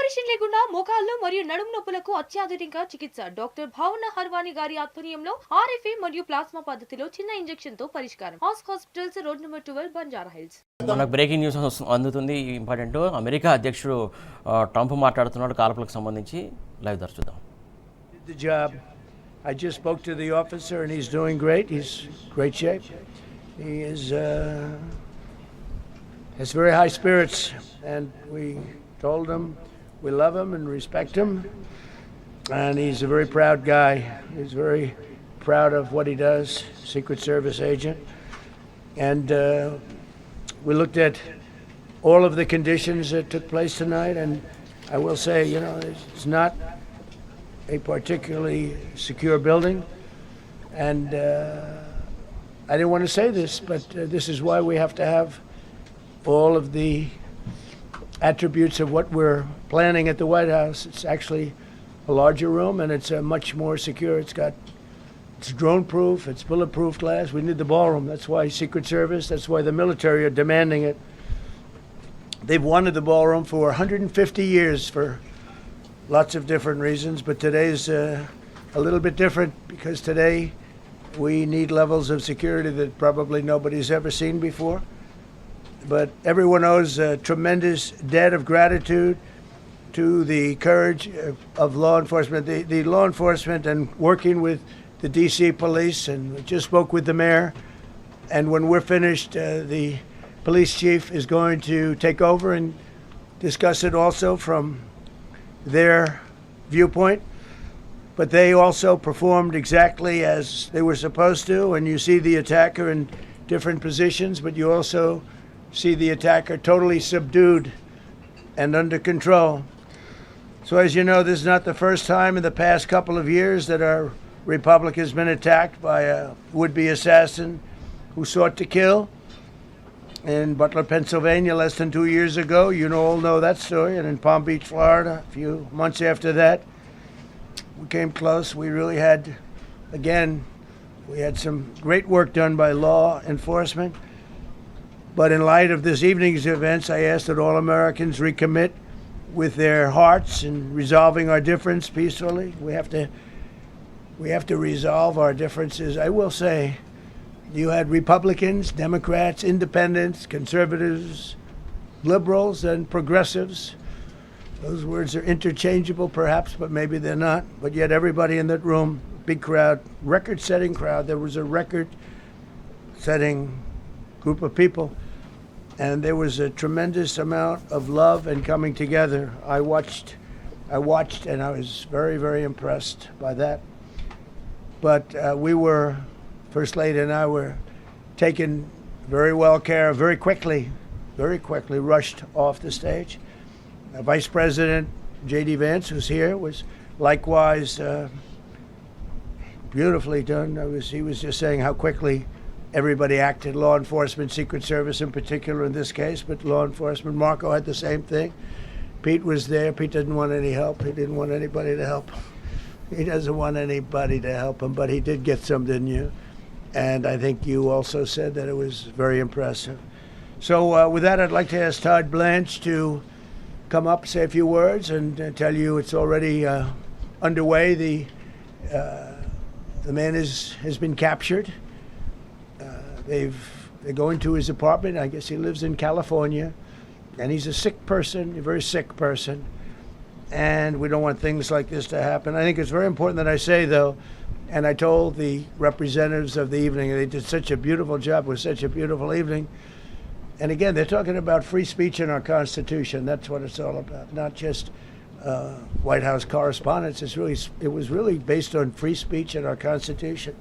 Operation లేకుండా మోకాళ్ళు మరియు నడుము నొప్పులకు అత్యాధునిక చికిత్స డాక్టర్ భావన హర్వాణి గారి ఆధ్వర్యంలో ఆర్ఎఫ్ఏ మరియు ప్లాస్మా పద్ధతిలో చిన్న ఇంజెక్షన్ తో పరిష్కారం. Hospitals road number 12 Banjara hills. మనకు బ్రేకింగ్ న్యూస్ అందుతుంది. ఇంపార్టెంట్ అమెరికా అధ్యక్షుడు ట్రంప్ మాట్లాడుతున్నాడు కాల్పులకు సంబంధించి. లైవ్ ధర చూద్దాం. The job. I just spoke to the officer and he's doing great. He's great shape. He is has very high spirits and we told him we love him and respect him, and he's a very proud guy. He's very proud of what he does, Secret Service agent. And we looked at all of the conditions that took place tonight, and I will say, you know, it's not a particularly secure building, and I didn't want to say this, but this is why we have to have all of the attributes of what we're planning at the White House. It's actually a larger room and it's much more secure. It's drone proof, it's bulletproof glass. We need the ballroom. That's why Secret Service, that's why the military are demanding it. They've wanted the ballroom for 150 years for lots of different reasons, but today's a little bit different because today we need levels of security that probably nobody's ever seen before. But everyone owes a tremendous debt of gratitude to the courage of law enforcement, the law enforcement, and working with the D.C. police. And we just spoke with the mayor. And when we're finished, the police chief is going to take over and discuss it also from their viewpoint. But they also performed exactly as they were supposed to. And you see the attacker in different positions, but you also see the attacker totally subdued and under control. So as you know, this is not the first time in the past couple of years that our republic has been attacked by a would-be assassin who sought to kill. In Butler, Pennsylvania, less than 2 years ago, you all know that story, and in Palm Beach, Florida, a few months after that, we came close. We really had, again, we had some great work done by law enforcement. But in light of this evening's events, I ask that all Americans recommit with their hearts in resolving our difference peacefully. We have to resolve our differences. I will say, you had Republicans, Democrats, Independents, Conservatives, Liberals, and Progressives. Those words are interchangeable, perhaps, but maybe they're not. But yet everybody in that room, big crowd, record-setting crowd. There was a record-setting group of people. And there was a tremendous amount of love and coming together. I watched and I was very, very impressed by that. But we were, First Lady and I were taken very well care of, very quickly rushed off the stage. Vice President J.D. Vance, who's here, was likewise beautifully done. He was just saying how quickly everybody acted, law enforcement, Secret Service in particular in this case, but law enforcement. Marco had the same thing. Pete was there. Pete didn't want any help. He didn't want anybody to help him. He doesn't want anybody to help him, but he did get some, didn't you? And I think you also said that it was very impressive. So with that, I'd like to ask Todd Blanche to come up, say a few words, and tell you it's already underway. The man has been captured. They're going to his apartment. I guess he lives in California, and he's a sick person, a very sick person, and we don't want things like this to happen. I think it's very important that I say, though, and I told the representatives of the evening, they did such a beautiful job. It was such a beautiful evening. And again, they're talking about free speech in our Constitution. That's what it's all about, not just White House correspondence. It was really based on free speech in our Constitution.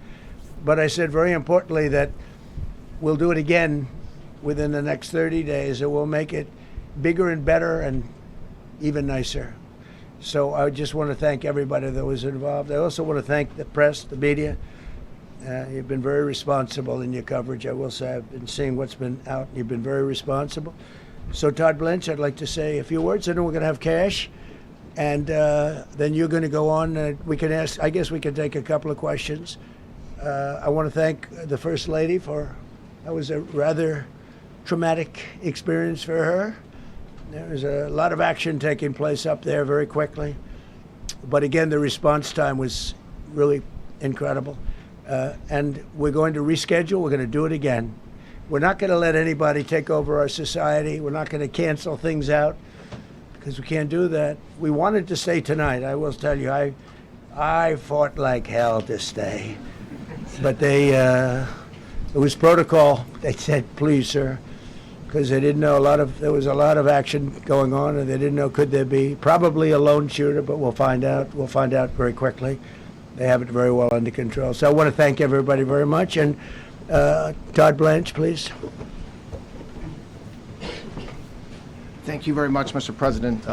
But I said very importantly that we'll do it again within the next 30 days, and we'll make it bigger and better and even nicer. So I just want to thank everybody that was involved. I also want to thank the press, the media. You've been very responsible in your coverage. I will say I've been seeing what's been out. You've been very responsible. So Todd Blanche, I'd like to say a few words, and then we're going to have cash. And then you're going to go on. We can ask, I guess we can take a couple of questions. I want to thank the First Lady that was a rather traumatic experience for her. There was a lot of action taking place up there very quickly. But again, the response time was really incredible. And we're going to reschedule. We're going to do it again. We're not going to let anybody take over our society. We're not going to cancel things out because we can't do that. We wanted to stay tonight. I will tell you, I fought like hell to stay. But it was protocol. They said, please, sir, because they didn't know there was a lot of action going on, and they didn't know could there be probably a lone shooter, but we'll find out. We'll find out very quickly. They have it very well under control. So I want to thank everybody very much. And Todd Blanche, please. Thank you very much, Mr. President.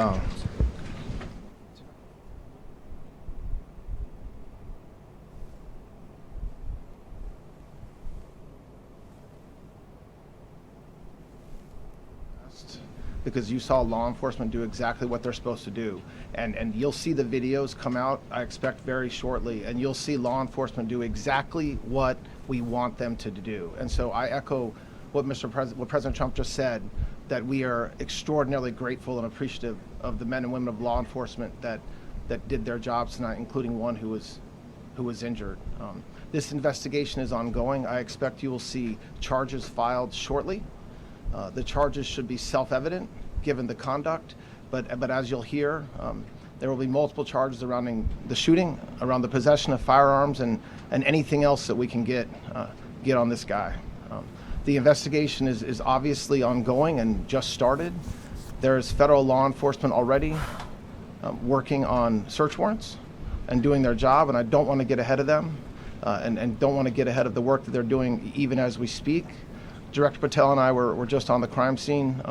Because you saw law enforcement do exactly what they're supposed to do. And you'll see the videos come out, I expect, very shortly, and you'll see law enforcement do exactly what we want them to do. And so I echo what what President Trump just said, that we are extraordinarily grateful and appreciative of the men and women of law enforcement that did their jobs tonight, including one who was injured. This investigation is ongoing. I expect you will see charges filed shortly. The charges should be self-evident given the conduct, but as you'll hear, there will be multiple charges surrounding the shooting, around the possession of firearms, and anything else that we can get on this guy. The investigation is obviously ongoing and just started. There's federal law enforcement already working on search warrants and doing their job, and I don't want to get ahead of them and don't want to get ahead of the work that they're doing even as we speak. Director Patel and I were just on the crime scene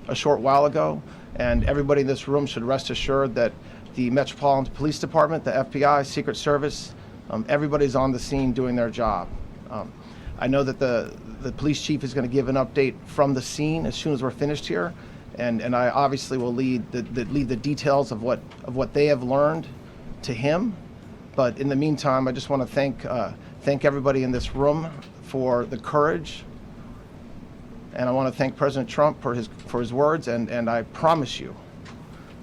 a short while ago, and everybody in this room should rest assured that the Metropolitan Police Department, the FBI, Secret Service, everybody's on the scene doing their job. I know that the police chief is going to give an update from the scene as soon as we're finished here, and I obviously will lead the details of what they have learned to him. But in the meantime, I just want to thank everybody in this room for the courage. And I want to thank President Trump for his words, and I promise you,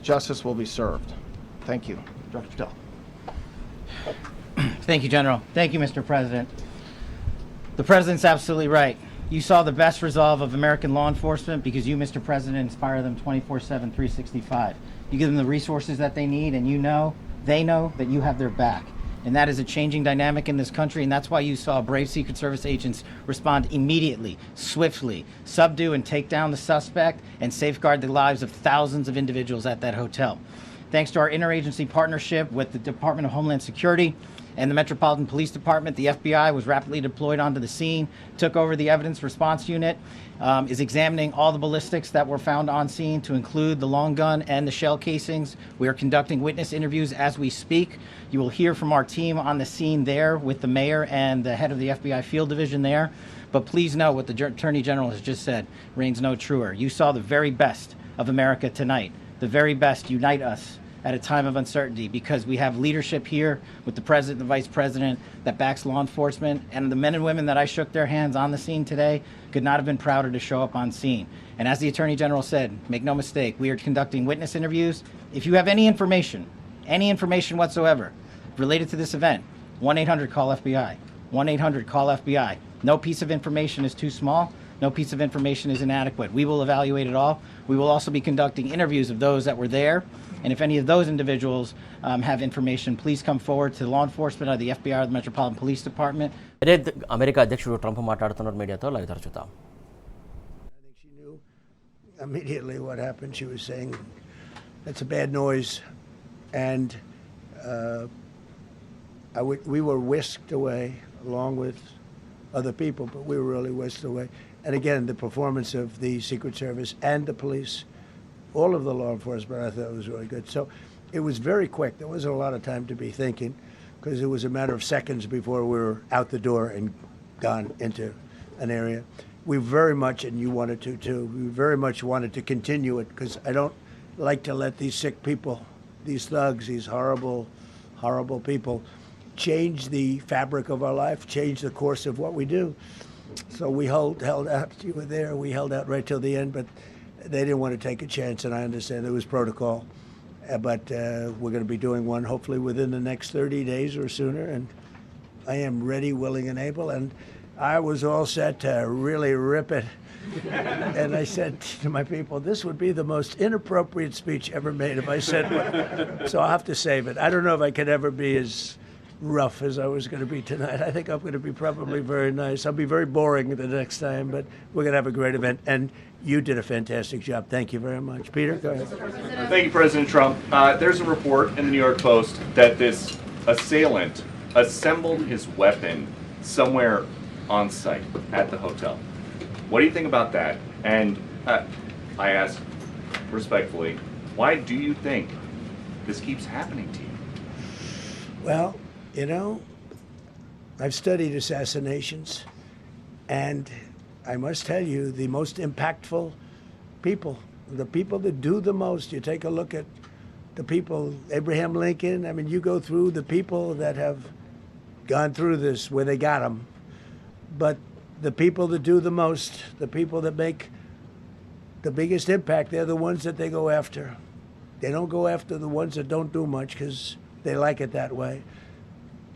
justice will be served. Thank you. Director Patel. Thank you, General. Thank you, Mr. President. The President's absolutely right. You saw the best resolve of American law enforcement because you, Mr. President, inspire them 24/7, 365. You give them the resources that they need, and they know that you have their back. And that is a changing dynamic in this country, and that's why you saw brave Secret Service agents respond immediately, swiftly, subdue and take down the suspect, and safeguard the lives of thousands of individuals at that hotel. Thanks to our interagency partnership with the Department of Homeland Security and the Metropolitan Police Department, the FBI was rapidly deployed onto the scene, took over the evidence response unit, is examining all the ballistics that were found on scene, to include the long gun and the shell casings. We are conducting witness interviews as we speak. You will hear from our team on the scene there with the mayor and the head of the FBI field division there. But please know what the Attorney General has just said reigns no truer. You saw the very best of America tonight. The very best unite us at a time of uncertainty, because we have leadership here with the President and the Vice President that backs law enforcement, and the men and women that I shook their hands on the scene today could not have been prouder to show up on scene. And as the Attorney General said, make no mistake, we are conducting witness interviews. If you have any information whatsoever related to this event, 1-800-CALL-FBI, 1-800-CALL-FBI. No piece of information is too small. No piece of information is inadequate. We will evaluate it all. We will also be conducting interviews of those that were there. And if any of those individuals have information, please come forward to law enforcement or the FBI or the Metropolitan Police Department. America అధ్యక్షుడు Trump మాట్లాడుతున్నారు మీడియాతో live చూద్దాం. I think she knew immediately what happened. She was saying, that's a bad noise. And we were whisked away along with other people, but we were really whisked away. And again, the performance of the Secret Service and the police, all of the law enforcement, I thought was really good. So it was very quick. There wasn't a lot of time to be thinking, because it was a matter of seconds before we were out the door and gone into an area. We very much, and you wanted to too, we very much wanted to continue it, because I don't like to let these sick people, these thugs, these horrible, horrible people, change the fabric of our life, change the course of what we do. So we held out. You were there. We held out right till the end. But they didn't want to take a chance, and I understand there was protocol. But we're going to be doing one hopefully within the next 30 days or sooner, and I am ready, willing, and able. And I was all set to really rip it. And I said to my people, this would be the most inappropriate speech ever made if I said one. So I'll have to save it. I don't know if I could ever be as rough as I was going to be tonight. I think I'm going to be probably very nice. I'll be very boring the next time, but we're going to have a great event. And you did a fantastic job. Thank you very much. Peter, go ahead. Thank you, President Trump. There's a report in the New York Post that this assailant assembled his weapon somewhere on site at the hotel. What do you think about that? And I ask respectfully, why do you think this keeps happening to you? Well, you know, I've studied assassinations, and I must tell you, the most impactful people, the people that do the most, you take a look at the people, Abraham Lincoln, I mean, you go through the people that have gone through this where they got them, but the people that do the most, the people that make the biggest impact, they're the ones that they go after. They don't go after the ones that don't do much because they like it that way.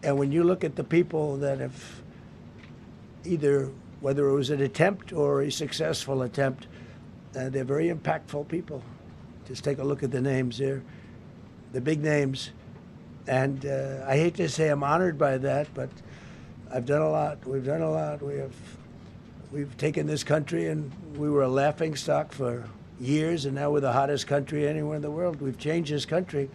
And when you look at the people that have either, whether it was an attempt or a successful attempt, they're very impactful people. Just take a look at the names there, the big names. And I hate to say I'm honored by that, but I've done a lot. We've done a lot. We've taken this country, and we were a laughing stock for years, and now we're the hottest country anywhere in the world. We've changed this country,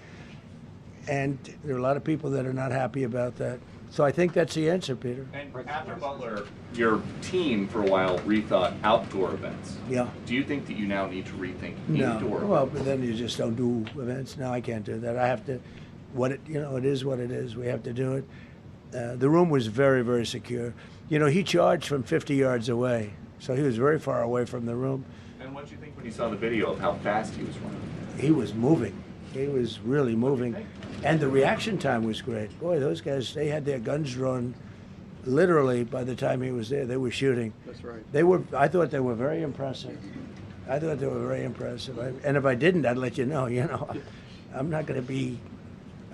and there are a lot of people that are not happy about that. So I think that's the answer, Peter. And after Butler, your team for a while rethought outdoor events. Yeah. Do you think that you now need to rethink No. indoor Well, events? but then you just don't do events. No, I can't do that. I have to. It is what it is. We have to do it. The room was very, very secure. You know, he charged from 50 yards away, so he was very far away from the room. And what did you think when you saw the video of how fast he was running? He was moving. He was really moving. And the reaction time was great. Boy, those guys, they had their guns drawn literally by the time he was there. They were shooting. That's right. I thought they were very impressive. And if I didn't, I'd let you know. I'm not going to be,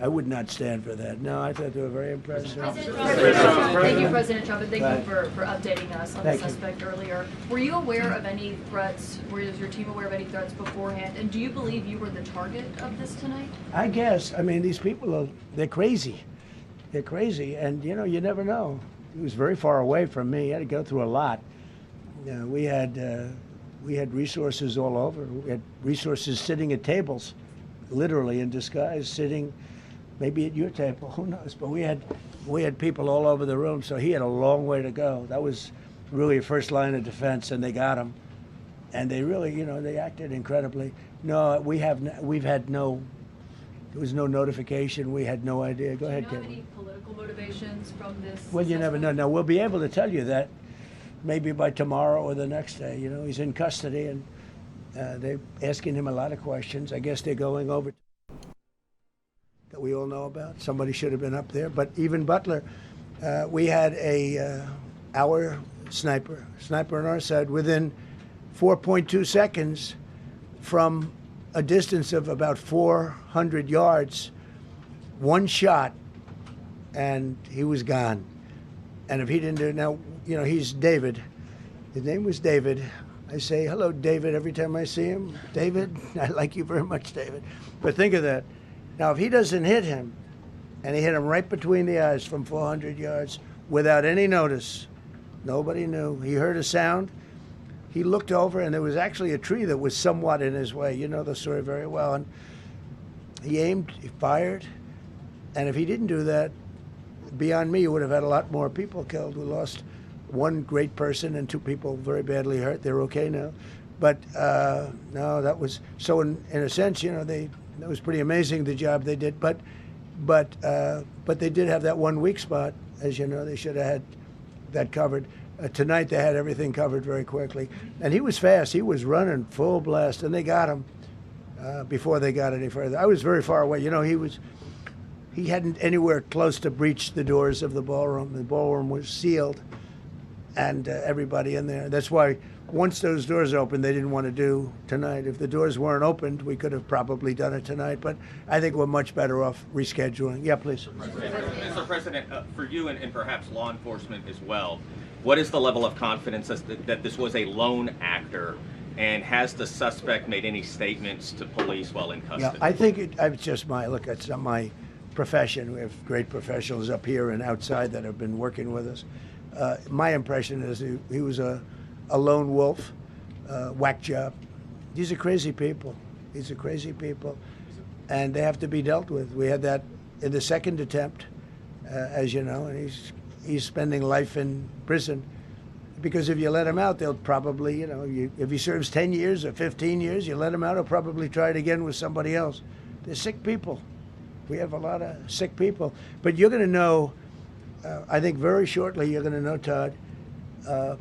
I would not stand for that. No, I thought they were very impressive. Thank you, President Trump, and thank you for updating us on the Thank you. suspect earlier. Were you aware of any threats? Was your team aware of any threats beforehand? And do you believe you were the target of this tonight? I guess. I mean, these people they're crazy. They're crazy, and you never know. He was very far away from me. He had to go through a lot. We had resources all over. We had resources sitting at tables, literally in disguise, sitting maybe at your table, who knows? But we had people all over the room, so he had a long way to go. That was really a first line of defense, and they got him. And they really, they acted incredibly. No, there was no notification. We had no idea. Go ahead, Do you know Kevin. any political motivations from this? Well, you never know. Now, we'll be able to tell you that maybe by tomorrow or the next day. He's in custody, and they're asking him a lot of questions. I guess they're going over that we all know about. Somebody should have been up there. But even Butler, we had our sniper on our side within 4.2 seconds from a distance of about 400 yards, one shot, and he was gone. And if he didn't do it, now, he's David. His name was David. I say, hello, David, every time I see him. David, I like you very much, David. But think of that. Now, if he doesn't hit him, and he hit him right between the eyes from 400 yards without any notice, nobody knew. He heard a sound. He looked over, and there was actually a tree that was somewhat in his way. You know the story very well. And he aimed, he fired, and if he didn't do that, beyond me, you would have had a lot more people killed. We lost one great person and two people very badly hurt. They're okay now. But no, that was, so in a sense, that was pretty amazing, the job they did. But they did have that one weak spot. As you know, they should have had that covered. Tonight they had everything covered very quickly. And he was fast. He was running full blast, and they got him before they got any further. I was very far away. He hadn't anywhere close to breach the doors of the ballroom. The ballroom was sealed, and everybody in there. That's why once those doors opened, they didn't want to do tonight. If the doors weren't opened, we could have probably done it tonight, but I think we're much better off rescheduling. Yeah, please. Mr. President, for you and perhaps law enforcement as well, what is the level of confidence that this was a lone actor, and has the suspect made any statements to police while in custody? Yeah, I think it's just it's not my profession. We have great professionals up here and outside that have been working with us. My impression is he was a lone wolf, whack job. These are crazy people. These are crazy people, and they have to be dealt with. We had that in the second attempt, as you know, and he's spending life in prison. Because if you let him out, they'll probably, if he serves 10 years or 15 years, you let him out, he'll probably try it again with somebody else. They're sick people. We have a lot of sick people. But you're going to know, I think very shortly, you're going to know, Todd, a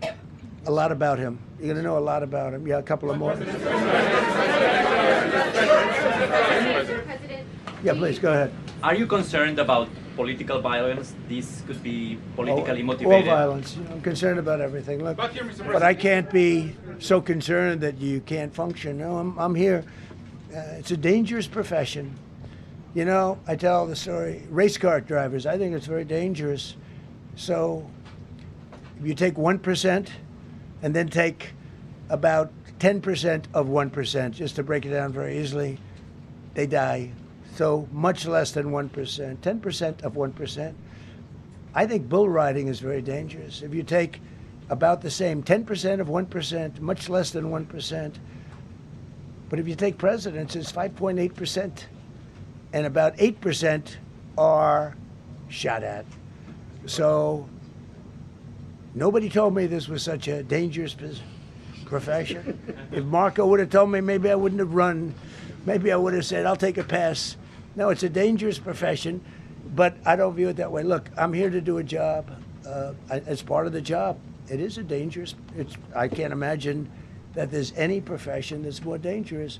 lot about him. You're going to know a lot about him. Yeah, a couple of more. Yeah, please, go ahead. Are you concerned about political violence? This could be politically motivated. All violence. I'm concerned about everything. Look, but I can't be so concerned that you can't function. No, I'm here. It's a dangerous profession. I tell the story. Race car drivers, I think it's very dangerous. So if you take 1% and then take about 10% of 1%, just to break it down very easily, they die. So much less than 1%, 10% of 1%. I think bull riding is very dangerous. If you take about the same, 10% of 1%, much less than 1%. But if you take presidents, it's 5.8%. And about 8% are shot at. So nobody told me this was such a dangerous profession. If Marco would have told me, maybe I wouldn't have run. Maybe I would have said, I'll take a pass. No, it's a dangerous profession, but I don't view it that way. Look, I'm here to do a job. As part of the job, it is a dangerous. I can't imagine that there's any profession that's more dangerous.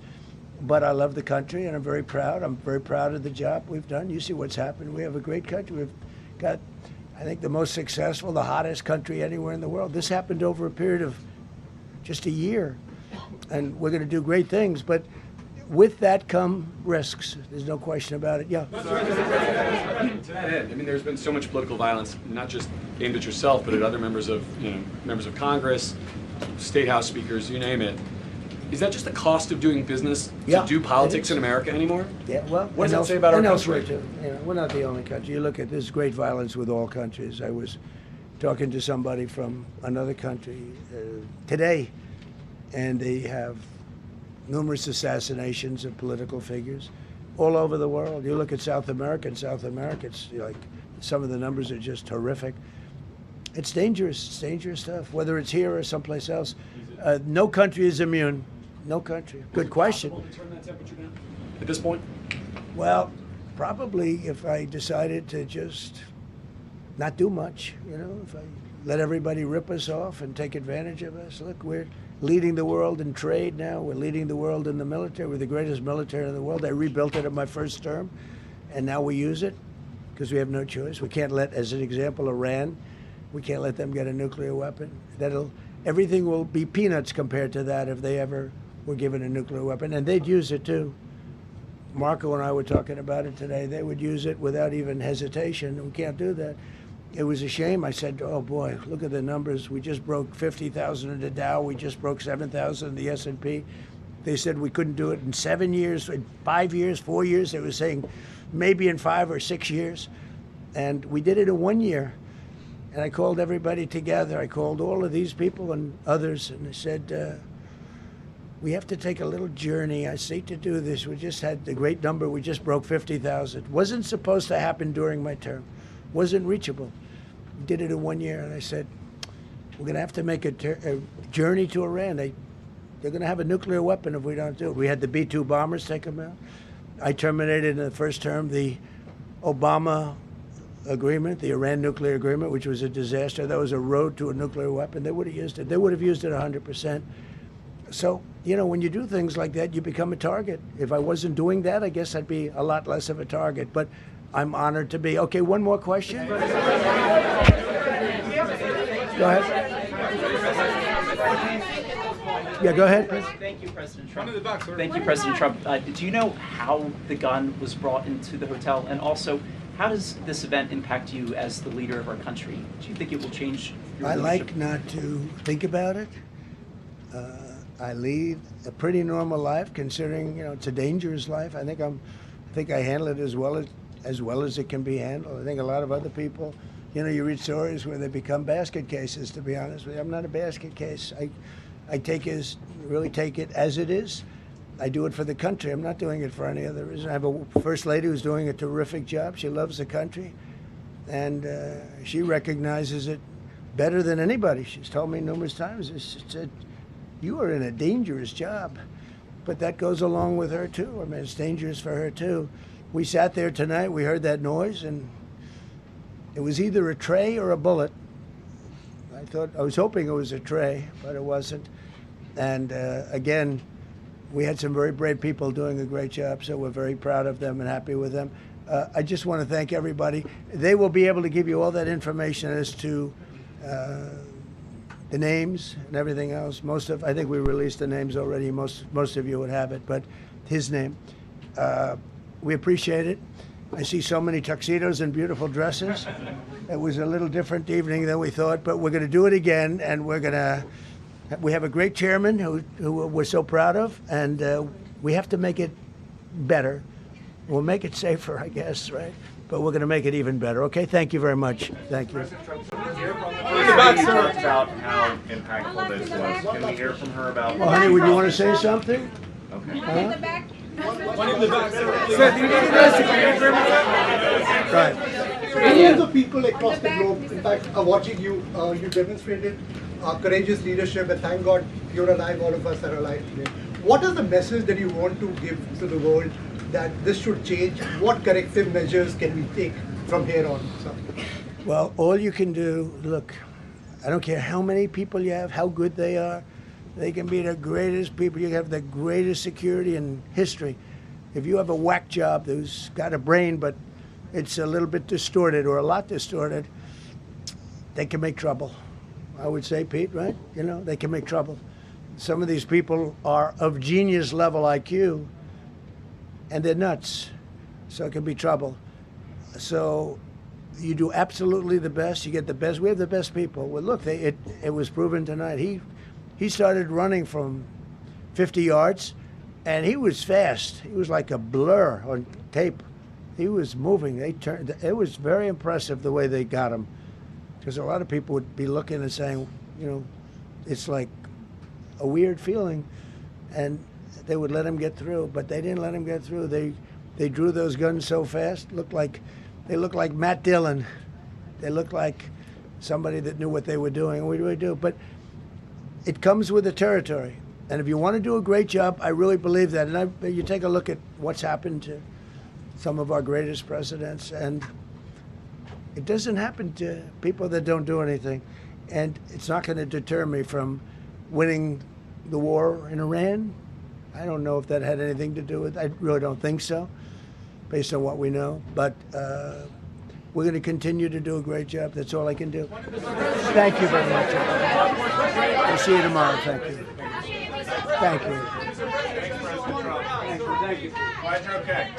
But I love the country, and I'm very proud. I'm very proud of the job we've done. You see what's happened. We have a great country. We've got, I think, the most successful, the hottest country anywhere in the world. This happened over a period of just a year, and we're going to do great things. But with that come risks. There's no question about it. Yeah. To that end, I mean, there's been so much political violence, not just aimed at yourself, but at other members of Congress, state house speakers, you name it. Is that just the cost of doing business to do politics in America anymore? Yeah, well, what does that say about our country? Too. We're not the only country. You look at this great violence with all countries. I was talking to somebody from another country today, and they have numerous assassinations of political figures all over the world. You look at South America, it's like some of the numbers are just horrific. It's dangerous. It's dangerous stuff, whether it's here or someplace else. No country is immune. No country. Good question. Is it possible to turn that temperature down at this point? Well, probably if I decided to just not do much, if I let everybody rip us off and take advantage of us. Look, we're leading the world in trade now. We're leading the world in the military. We're the greatest military in the world. I rebuilt it in my first term, and now we use it because we have no choice. We can't let, as an example, Iran, we can't let them get a nuclear weapon. Everything will be peanuts compared to that if they ever were given a nuclear weapon, and they'd use it too. Marco and I were talking about it today. They would use it without even hesitation. We can't do that. It was a shame. I said, oh boy, look at the numbers. We just broke 50,000 in the Dow. We just broke 7,000 in the S&P. They said we couldn't do it in 7 years, in 5 years, 4 years. They were saying maybe in 5 or 6 years. And we did it in 1 year. And I called everybody together. I called all of these people and others, and I said, we have to take a little journey. I hate to do this. We just had the great number. We just broke 50,000. Wasn't supposed to happen during my term. Wasn't reachable. We did it in 1 year, and I said, we're going to have to make a journey to Iran. They're going to have a nuclear weapon if we don't do it. We had the B-2 bombers take them out. I terminated in the first term the Obama agreement, the Iran nuclear agreement, which was a disaster. That was a road to a nuclear weapon. They would have used it. They would have used it 100%. So, when you do things like that, you become a target. If I wasn't doing that, I guess I'd be a lot less of a target. But I'm honored to be. Okay, one more question. Go ahead. Yeah, go ahead, please. Thank you, President Trump. Thank you, President Trump. Do you know how the gun was brought into the hotel? And also, how does this event impact you as the leader of our country? Do you think it will change your I leadership? like not to think about it. I lead a pretty normal life, considering it's a dangerous life. I think I handle it as well as it can be handled. I think a lot of other people, you read stories where they become basket cases. To be honest with you, I'm not a basket case. I really take it as it is. I do it for the country. I'm not doing it for any other reason. I have a first lady who's doing a terrific job. She loves the country, and she recognizes it better than anybody. She's told me numerous times. She said, "You are in a dangerous job," but that goes along with her too. I mean, it's dangerous for her too. We sat there tonight. We heard that noise, and it was either a tray or a bullet. I was hoping it was a tray, but it wasn't. And again, we had some very brave people doing a great job, so we're very proud of them and happy with them. I just want to thank everybody. They will be able to give you all that information as to the names and everything else. I think we released the names already. Most of you would have it, but his name. We appreciate it. I see so many tuxedos and beautiful dresses. It was a little different evening than we thought, but we're going to do it again, and we have a great chairman who we're so proud of, and we have to make it better. We'll make it safer, I guess, right? But we're going to make it even better. Okay, thank you very much. Thank you. You talked about how impactful this was. Can we hear from her about? Well, honey, would you want to say something? Okay. Huh? Right. Millions of people across the globe, in fact, are watching you. You demonstrated courageous leadership, and thank God you're alive. All of us are alive today. What is the message that you want to give to the world that this should change? What corrective measures can we take from here on? So. Well, all you can do, look, I don't care how many people you have, how good they are. They can be the greatest people. You have the greatest security in history. If you have a whack job who's got a brain, but it's a little bit distorted or a lot distorted, they can make trouble. I would say, Pete, right? They can make trouble. Some of these people are of genius level IQ, and they're nuts. So it can be trouble. So you do absolutely the best. You get the best. We have the best people. Well, look, it was proven tonight. He started running from 50 yards, and he was fast. He was like a blur on tape. He was moving. It was very impressive the way they got him, because a lot of people would be looking and saying, it's like a weird feeling, and they would let him get through, but they didn't let him get through. They drew those guns so fast. They looked like Matt Dillon. They looked like somebody that knew what they were doing. And we really do, but it comes with the territory. And if you want to do a great job, I really believe that. And you take a look at what's happened to some of our greatest presidents, and it doesn't happen to people that don't do anything. And it's not going to deter me from winning the war in Iran. I don't know if that had anything to do with it. I really don't think so, based on what we know. But we're going to continue to do a great job. That's all I can do. Thank you very much. We'll see you tomorrow. Thank you. Thank you. Thank you. Glad you're okay.